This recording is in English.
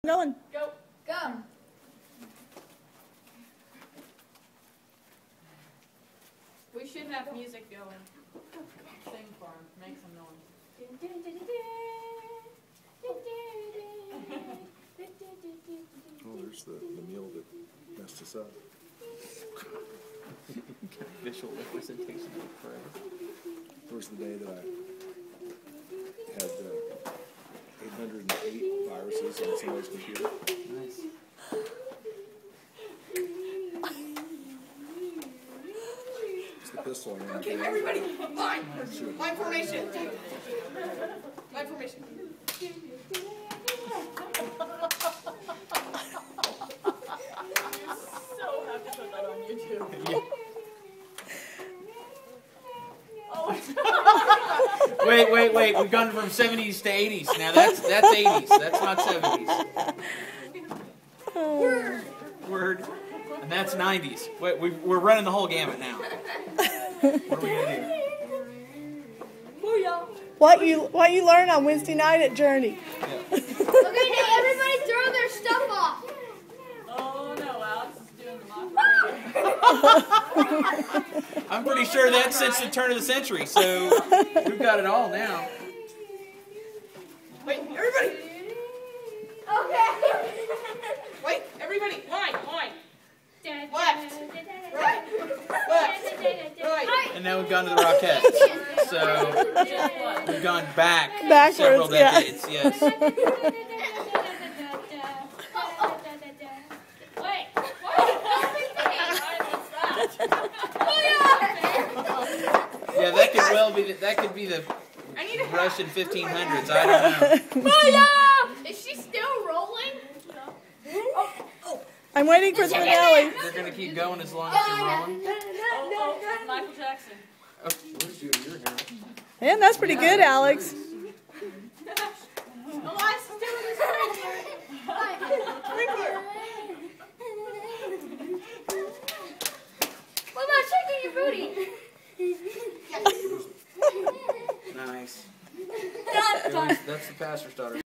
Going. Go. Go. We should have music going. Sing for him. Make some noise. Oh, there's the meal that messed us up. Visual representation of the phrase. Where's the day that I had 808 viruses on somebody's computer? Nice. It's the pistol I ran. Okay, everybody, line. Line formation. Line formation. So have to put that on YouTube. Yeah. Oh. Wait. We've gone from 70s to 80s. Now that's 80s. That's not 70s. Word. And that's 90s. Wait, we're running the whole gamut now. What are we gonna do? Booyah. What you learn on Wednesday night at Journey. Yeah. Okay, now everybody throw their stuff off. Oh no, Alex is doing the mock. I'm pretty sure that's since the turn of the century. So we've got it all now. Wait, everybody. Okay. Wait, everybody. Line. Left. Right. Left. Right. And now we've gone to the Rockettes. So we've gone back several Backwards, yeah. decades. Yes. Yeah, that could well be. That could be the I need a hat. Russian 1500s. I don't know. Is she still rolling? I'm waiting for Spinelli. They're gonna keep going as long as you're rolling. Oh, Michael Jackson. Oh, where's your hair? Man, that's pretty good, Alex. Elias is doing this sprinkler. What about checking your booty? Nice. Done. That's the pastor's daughter.